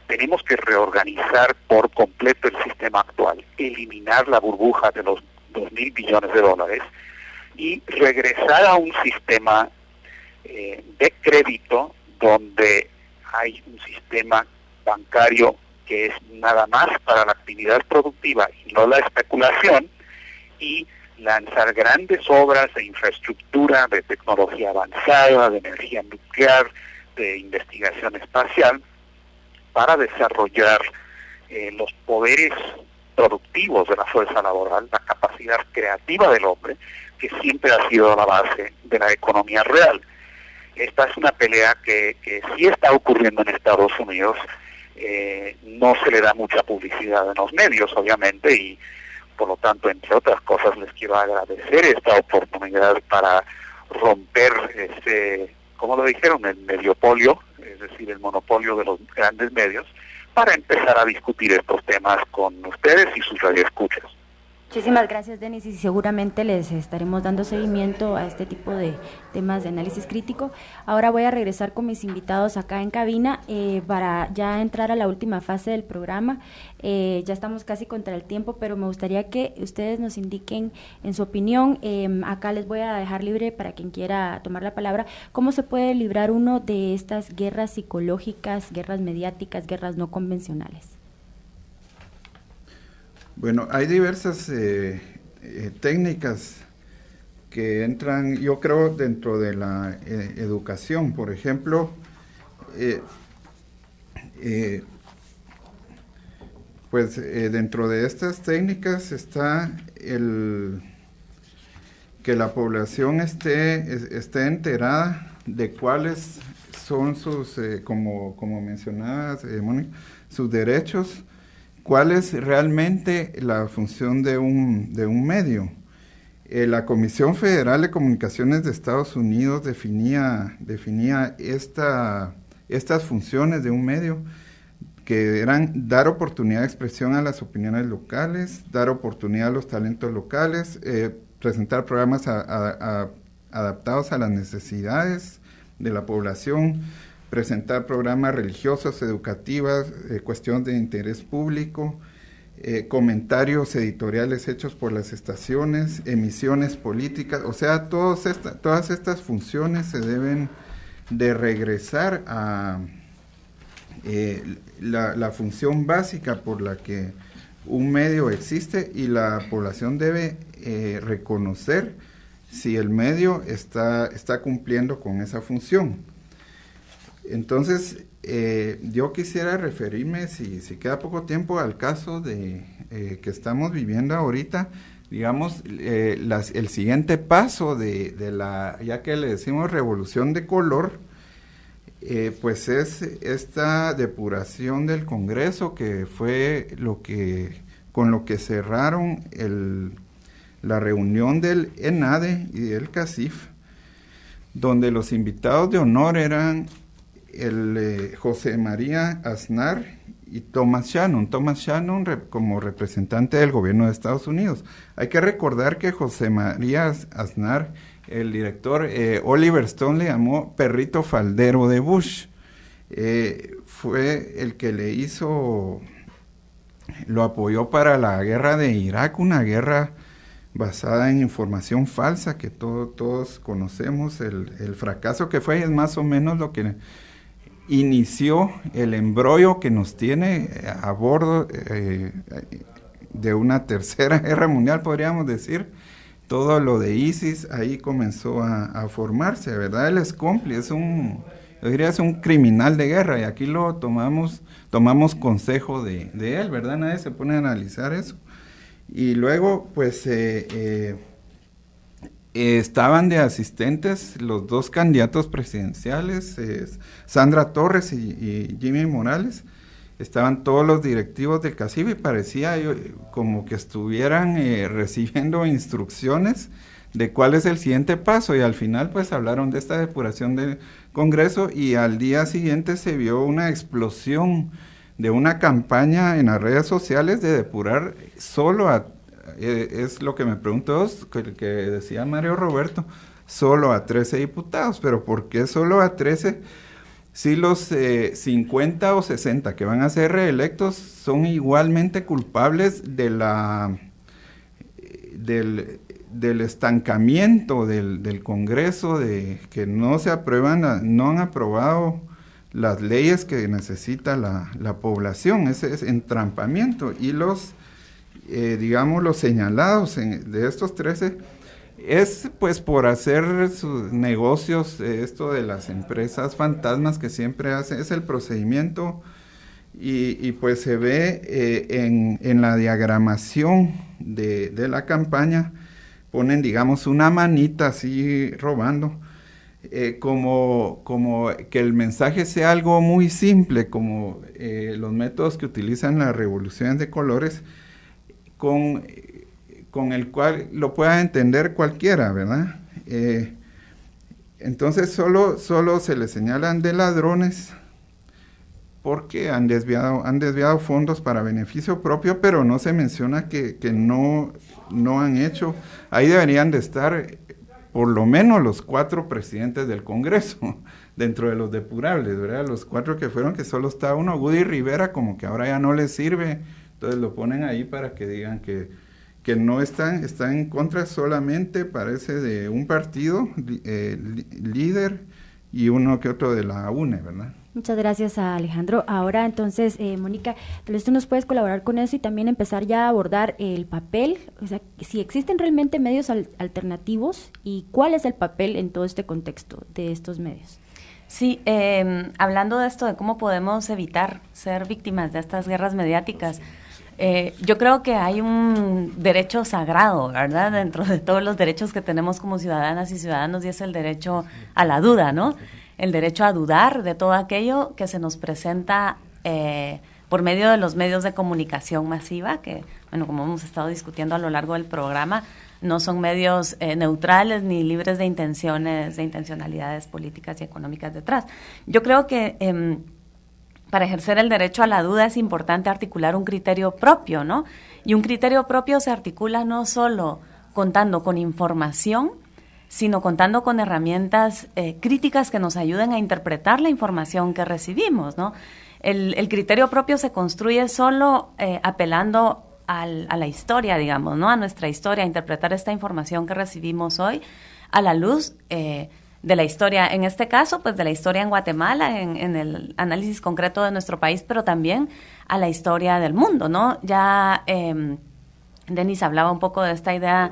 [SPEAKER 10] Tenemos que reorganizar por completo el sistema actual, eliminar la burbuja de los 2.000 billones de dólares y regresar a un sistema de crédito donde hay un sistema bancario que es nada más para la actividad productiva y no la especulación, y lanzar grandes obras de infraestructura, de tecnología avanzada, de energía nuclear, de investigación espacial, para desarrollar los poderes productivos de la fuerza laboral, la capacidad creativa del hombre, que siempre ha sido la base de la economía real. Esta es una pelea que sí está ocurriendo en Estados Unidos, no se le da mucha publicidad en los medios, obviamente, y por lo tanto, entre otras cosas, les quiero agradecer esta oportunidad para romper como lo dijeron, el mediopolio, es decir, el monopolio de los grandes medios, para empezar a discutir estos temas con ustedes y sus radioescuchas.
[SPEAKER 7] Muchísimas gracias, Denis, y seguramente les estaremos dando seguimiento a este tipo de temas de análisis crítico. Ahora voy a regresar con mis invitados acá en cabina para ya entrar a la última fase del programa. Ya estamos casi contra el tiempo, pero me gustaría que ustedes nos indiquen, en su opinión, acá les voy a dejar libre para quien quiera tomar la palabra, cómo se puede librar uno de estas guerras psicológicas, guerras mediáticas, guerras no convencionales.
[SPEAKER 6] Bueno, hay diversas técnicas que entran, yo creo, dentro de la educación. Por ejemplo, dentro de estas técnicas está que la población esté enterada de cuáles son sus, como mencionabas, Mónica, sus derechos. ¿Cuál es realmente la función de un medio? La Comisión Federal de Comunicaciones de Estados Unidos definía estas funciones de un medio, que eran dar oportunidad de expresión a las opiniones locales, dar oportunidad a los talentos locales, presentar programas adaptados a las necesidades de la población, presentar programas religiosos, educativos, cuestiones de interés público, comentarios editoriales hechos por las estaciones, emisiones políticas, o sea, todas estas funciones se deben de regresar a la función básica por la que un medio existe, y la población debe reconocer si el medio está cumpliendo con esa función. Entonces, yo quisiera referirme, si queda poco tiempo, al caso que estamos viviendo ahorita, digamos, el siguiente paso de la, ya que le decimos revolución de color, pues es esta depuración del Congreso, que fue con lo que cerraron la reunión del ENADE y del CACIF, donde los invitados de honor eran José María Aznar y Thomas Shannon como representante del gobierno de Estados Unidos. Hay que recordar que José María Aznar, el director Oliver Stone le llamó perrito faldero de Bush. Fue el que lo apoyó para la guerra de Irak, una guerra basada en información falsa que todos conocemos. El fracaso que fue es más o menos lo que inició el embrollo que nos tiene a bordo de una tercera guerra mundial, podríamos decir. Todo lo de ISIS ahí comenzó a formarse, ¿verdad? Él es cómplice, yo diría es un criminal de guerra, y aquí lo tomamos consejo de él, ¿verdad? Nadie se pone a analizar eso. Y luego, pues, estaban de asistentes los dos candidatos presidenciales, Sandra Torres y Jimmy Morales. Estaban todos los directivos del CACIF y parecía como que estuvieran recibiendo instrucciones de cuál es el siguiente paso, y al final pues hablaron de esta depuración del Congreso, y al día siguiente se vio una explosión de una campaña en las redes sociales de depurar solo es lo que me pregunto, que decía Mario Roberto, solo a 13 diputados. Pero ¿por qué solo a 13? Si los 50 o 60 que van a ser reelectos son igualmente culpables del estancamiento del Congreso, de que no han aprobado las leyes que necesita la población. Ese es entrampamiento. Y los señalados de estos 13 es pues por hacer sus negocios, esto de las empresas fantasmas que siempre hacen, es el procedimiento, y pues se ve en la diagramación de la campaña, ponen digamos una manita así robando, como que el mensaje sea algo muy simple, como los métodos que utilizan las revoluciones de colores, con con el cual lo pueda entender cualquiera, ¿verdad? Entonces solo se le señalan de ladrones porque han desviado fondos para beneficio propio, pero no se menciona que no han hecho. Ahí deberían de estar por lo menos los 4 presidentes del Congreso, dentro de los depurables, ¿verdad? Los 4 que fueron, que solo está uno, Woody Rivera, como que ahora ya no les sirve, entonces lo ponen ahí para que digan que no están en contra solamente, parece, de un partido líder y uno que otro de la UNE, ¿verdad?
[SPEAKER 7] Muchas gracias a Alejandro. Ahora entonces, Mónica, tal vez tú nos puedes colaborar con eso y también empezar ya a abordar el papel, o sea, si existen realmente medios alternativos y cuál es el papel en todo este contexto de estos medios.
[SPEAKER 3] Sí, hablando de esto, de cómo podemos evitar ser víctimas de estas guerras mediáticas, yo creo que hay un derecho sagrado, ¿verdad?, dentro de todos los derechos que tenemos como ciudadanas y ciudadanos, y es el derecho a la duda, ¿no? El derecho a dudar de todo aquello que se nos presenta por medio de los medios de comunicación masiva, que, bueno, como hemos estado discutiendo a lo largo del programa, no son medios neutrales ni libres de intencionalidades políticas y económicas detrás. Yo creo que para ejercer el derecho a la duda es importante articular un criterio propio, ¿no? Y un criterio propio se articula no solo contando con información, sino contando con herramientas críticas que nos ayuden a interpretar la información que recibimos, ¿no? El criterio propio se construye solo apelando a la historia, digamos, ¿no? A nuestra historia, a interpretar esta información que recibimos hoy a la luz de la historia, en este caso, pues de la historia en Guatemala, en el análisis concreto de nuestro país, pero también a la historia del mundo, ¿no? Ya Denis hablaba un poco de esta idea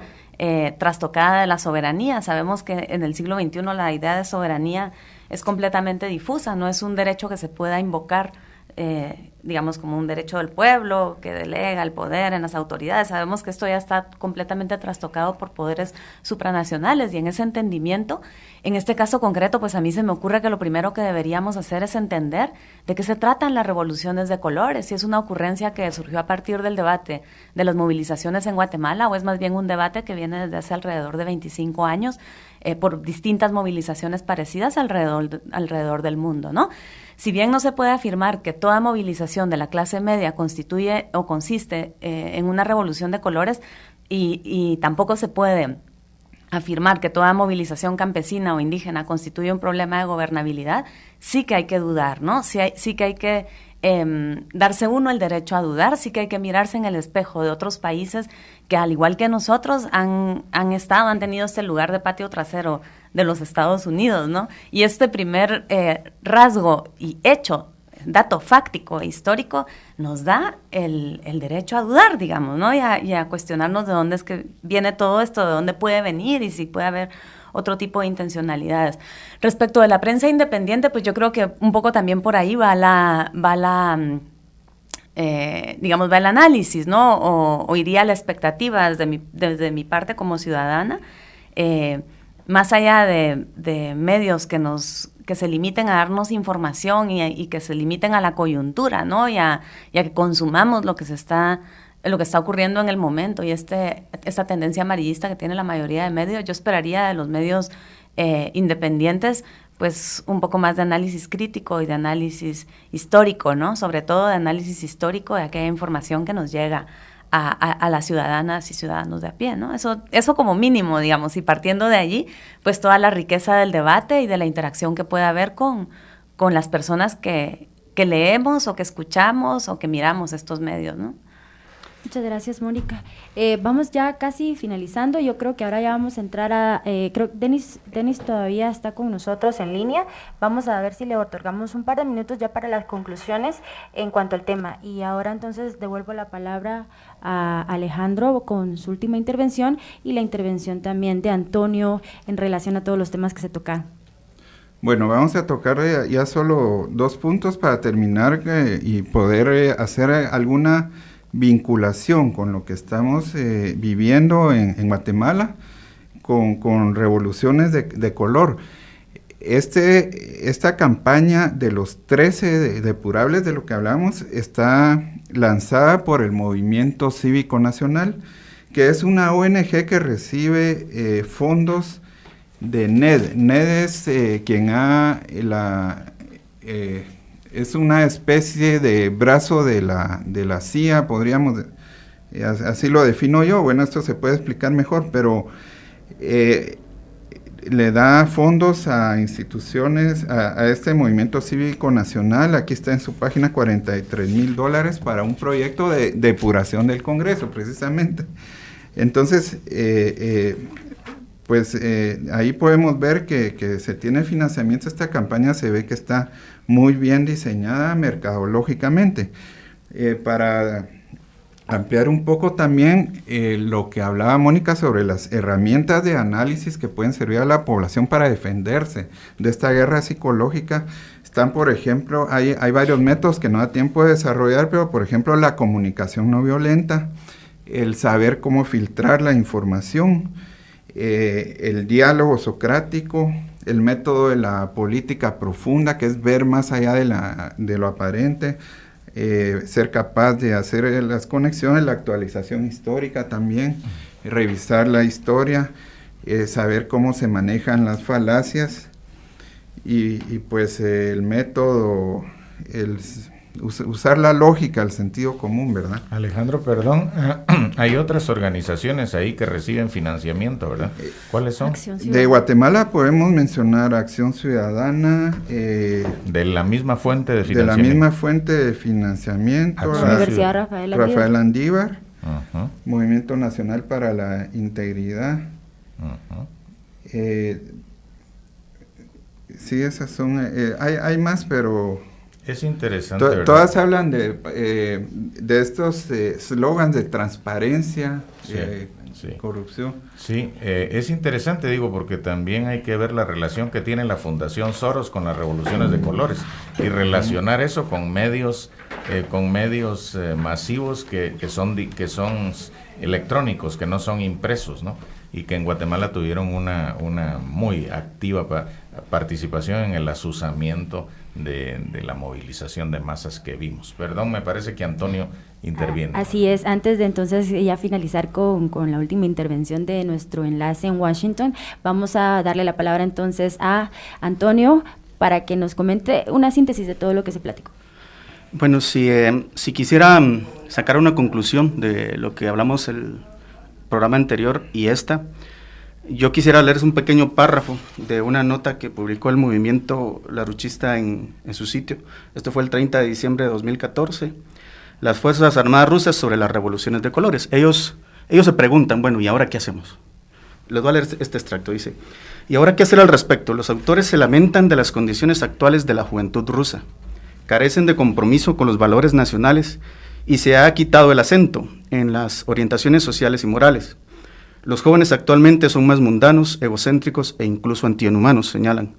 [SPEAKER 3] trastocada de la soberanía. Sabemos que en el siglo XXI la idea de soberanía es completamente difusa, no es un derecho que se pueda invocar, digamos, como un derecho del pueblo que delega el poder en las autoridades. Sabemos que esto ya está completamente trastocado por poderes supranacionales, y en ese entendimiento, en este caso concreto, pues a mí se me ocurre que lo primero que deberíamos hacer es entender de qué se tratan las revoluciones de colores, si es una ocurrencia que surgió a partir del debate de las movilizaciones en Guatemala, o es más bien un debate que viene desde hace alrededor de 25 años por distintas movilizaciones parecidas alrededor del mundo, ¿no? Si bien no se puede afirmar que toda movilización de la clase media constituye o consiste en una revolución de colores, y tampoco se puede afirmar que toda movilización campesina o indígena constituye un problema de gobernabilidad, sí que hay que dudar, ¿no? Sí que hay que darse uno el derecho a dudar, sí que hay que mirarse en el espejo de otros países que, al igual que nosotros, han tenido este lugar de patio trasero de los Estados Unidos, ¿no? Y este primer rasgo y hecho, dato fáctico e histórico, nos da el derecho a dudar, digamos, ¿no? Y a cuestionarnos de dónde es que viene todo esto, de dónde puede venir y si puede haber otro tipo de intencionalidades. Respecto de la prensa independiente, pues yo creo que un poco también por ahí va el análisis, ¿no? O iría a la expectativa desde mi parte como ciudadana, más allá de medios que se limiten a darnos información y que se limiten a la coyuntura, ¿no? Y a que consumamos lo que está ocurriendo en el momento, y esta tendencia amarillista que tiene la mayoría de medios. Yo esperaría de los medios independientes pues un poco más de análisis crítico y de análisis histórico, ¿no? Sobre todo de análisis histórico de aquella información que nos llega a las ciudadanas y ciudadanos de a pie, ¿no? Eso como mínimo, digamos, y partiendo de allí, pues toda la riqueza del debate y de la interacción que puede haber con las personas que leemos o que escuchamos o que miramos estos medios, ¿no?
[SPEAKER 7] Muchas gracias, Mónica. Vamos ya casi finalizando. Yo creo que ahora ya vamos a entrar creo que Denis todavía está con nosotros en línea. Vamos a ver si le otorgamos un par de minutos ya para las conclusiones en cuanto al tema. Y ahora entonces devuelvo la palabra a Alejandro con su última intervención y la intervención también de Antonio en relación a todos los temas que se tocan.
[SPEAKER 6] Bueno, vamos a tocar ya solo 2 puntos para terminar y poder hacer alguna vinculación con lo que estamos viviendo en Guatemala, con revoluciones de color. Esta campaña de los 13 depurables de lo que hablamos está lanzada por el Movimiento Cívico Nacional, que es una ONG que recibe fondos de NED. NED es es una especie de brazo de la CIA, podríamos, así lo defino yo. Bueno, esto se puede explicar mejor, pero le da fondos a instituciones, a este movimiento cívico nacional. Aquí está en su página $43,000 para un proyecto de depuración del Congreso, precisamente. Entonces, ahí podemos ver que se tiene financiamiento. Esta campaña se ve que está muy bien diseñada mercadológicamente. Para ampliar un poco también lo que hablaba Mónica sobre las herramientas de análisis que pueden servir a la población para defenderse de esta guerra psicológica, están, por ejemplo, hay varios métodos que no da tiempo de desarrollar, pero por ejemplo la comunicación no violenta, el saber cómo filtrar la información, el diálogo socrático, el método de la política profunda, que es ver más allá de lo aparente, ser capaz de hacer las conexiones, la actualización histórica también, revisar la historia, saber cómo se manejan las falacias y pues el método, usar la lógica, el sentido común, ¿verdad?
[SPEAKER 5] Alejandro, perdón, hay otras organizaciones ahí que reciben financiamiento, ¿verdad? ¿Cuáles son?
[SPEAKER 6] De Guatemala podemos mencionar Acción Ciudadana.
[SPEAKER 5] De la misma fuente de financiamiento.
[SPEAKER 6] De la misma fuente de financiamiento.
[SPEAKER 7] Universidad
[SPEAKER 6] Rafael Andívar. Uh-huh. Movimiento Nacional para la Integridad. Uh-huh. Sí, esas son, hay más, pero...
[SPEAKER 5] Es interesante,
[SPEAKER 6] todas hablan de estos slogans de transparencia, corrupción.
[SPEAKER 5] Sí, es interesante, digo, porque también hay que ver la relación que tiene la Fundación Soros con las revoluciones de colores y relacionar eso con medios masivos que son electrónicos, que no son impresos, ¿no? Y que en Guatemala tuvieron una muy activa participación en el azuzamiento de la movilización de masas que vimos. Perdón, me parece que Antonio interviene.
[SPEAKER 7] Así es, antes de entonces ya finalizar con la última intervención de nuestro enlace en Washington, vamos a darle la palabra entonces a Antonio para que nos comente una síntesis de todo lo que se platicó.
[SPEAKER 2] Bueno, si quisiera sacar una conclusión de lo que hablamos el programa anterior y yo quisiera leerles un pequeño párrafo de una nota que publicó el movimiento laruchista en su sitio. Esto fue el 30 de diciembre de 2014. Las Fuerzas Armadas rusas sobre las revoluciones de colores. Ellos se preguntan, bueno, ¿y ahora qué hacemos? Les voy a leer este extracto, dice: ¿y ahora qué hacer al respecto? Los autores se lamentan de las condiciones actuales de la juventud rusa. Carecen de compromiso con los valores nacionales y se ha quitado el acento en las orientaciones sociales y morales. Los jóvenes actualmente son más mundanos, egocéntricos e incluso antihumanos, señalan.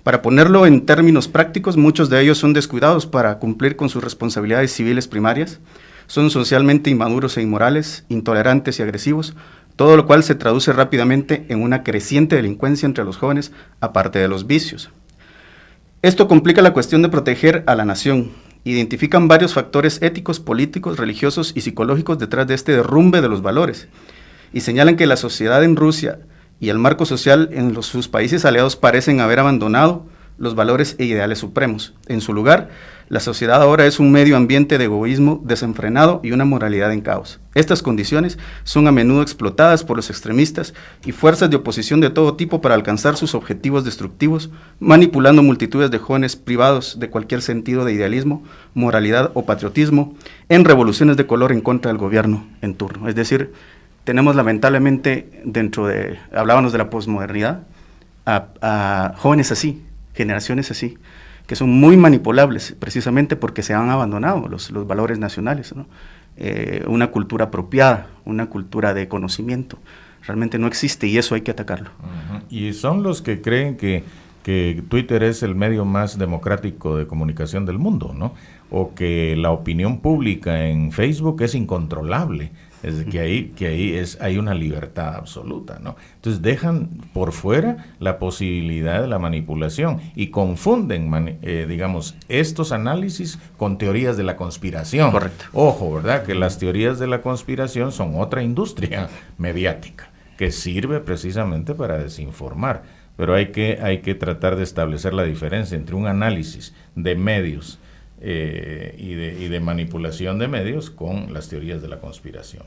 [SPEAKER 2] Para ponerlo en términos prácticos, muchos de ellos son descuidados para cumplir con sus responsabilidades civiles primarias, son socialmente inmaduros e inmorales, intolerantes y agresivos, todo lo cual se traduce rápidamente en una creciente delincuencia entre los jóvenes, aparte de los vicios. Esto complica la cuestión de proteger a la nación. Identifican varios factores éticos, políticos, religiosos y psicológicos detrás de este derrumbe de los valores, y señalan que la sociedad en Rusia y el marco social en sus países aliados parecen haber abandonado los valores e ideales supremos. En su lugar, la sociedad ahora es un medio ambiente de egoísmo desenfrenado y una moralidad en caos. Estas condiciones son a menudo explotadas por los extremistas y fuerzas de oposición de todo tipo para alcanzar sus objetivos destructivos, manipulando multitudes de jóvenes privados de cualquier sentido de idealismo, moralidad o patriotismo en revoluciones de color en contra del gobierno en turno. Es decir, tenemos lamentablemente hablábamos de la posmodernidad, a jóvenes así, generaciones así, que son muy manipulables precisamente porque se han abandonado los valores nacionales, ¿no? Una cultura apropiada, una cultura de conocimiento, realmente no existe y eso hay que atacarlo.
[SPEAKER 5] Uh-huh. Y son los que creen que Twitter es el medio más democrático de comunicación del mundo, ¿no? O que la opinión pública en Facebook es incontrolable, Es que hay una libertad absoluta, ¿no? Entonces dejan por fuera la posibilidad de la manipulación y confunden, digamos, estos análisis con teorías de la conspiración.
[SPEAKER 2] Correcto.
[SPEAKER 5] Ojo, ¿verdad? Que las teorías de la conspiración son otra industria mediática que sirve precisamente para desinformar. Pero hay que tratar de establecer la diferencia entre un análisis de medios y de manipulación de medios con las teorías de la conspiración.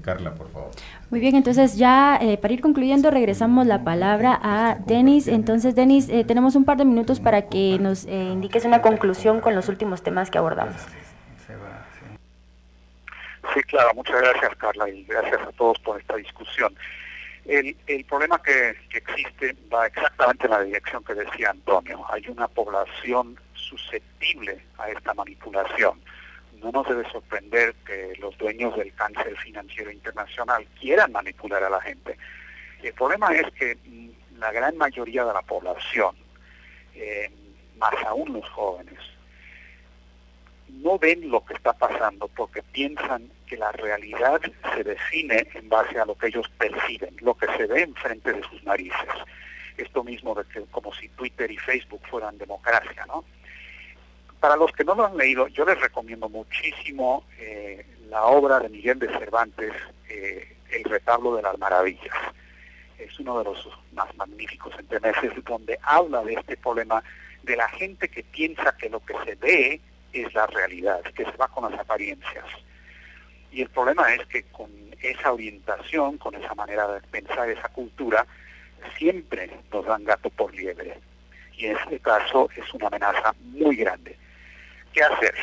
[SPEAKER 5] Carla, por favor.
[SPEAKER 7] Muy bien, entonces ya para ir concluyendo regresamos la palabra a Denis. Entonces, Denis, tenemos un par de minutos para que nos indiques una conclusión con los últimos temas que abordamos.
[SPEAKER 10] Sí, claro, muchas gracias, Carla, y gracias a todos por esta discusión. El problema que existe va exactamente en la dirección que decía Antonio. Hay una población susceptible a esta manipulación. No nos debe sorprender que los dueños del cáncer financiero internacional quieran manipular a la gente. El problema es que la gran mayoría de la población, más aún los jóvenes, no ven lo que está pasando porque piensan que la realidad se define en base a lo que ellos perciben, lo que se ve enfrente de sus narices. Esto mismo de que como si Twitter y Facebook fueran democracia, ¿no? Para los que no lo han leído, yo les recomiendo muchísimo la obra de Miguel de Cervantes, El retablo de las maravillas. Es uno de los más magníficos entremeses donde habla de este problema de la gente que piensa que lo que se ve es la realidad, que se va con las apariencias. Y el problema es que con esa orientación, con esa manera de pensar, esa cultura, siempre nos dan gato por liebre. Y en este caso es una amenaza muy grande. ¿Qué hacer?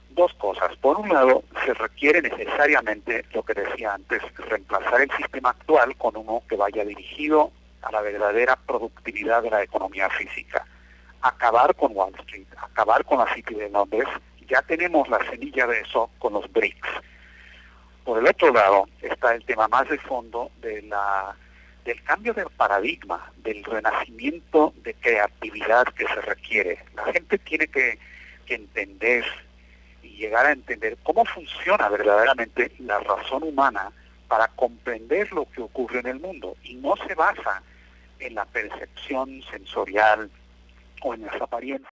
[SPEAKER 10] Dos cosas. Por un lado, se requiere necesariamente, lo que decía antes, reemplazar el sistema actual con uno que vaya dirigido a la verdadera productividad de la economía física. Acabar con Wall Street, acabar con la City de Londres. Ya tenemos la semilla de eso con los BRICS. Por el otro lado está el tema más de fondo del cambio de paradigma, del renacimiento de creatividad que se requiere. La gente tiene que entender y llegar a entender cómo funciona verdaderamente la razón humana para comprender lo que ocurre en el mundo. Y no se basa en la percepción sensorial o en las apariencias.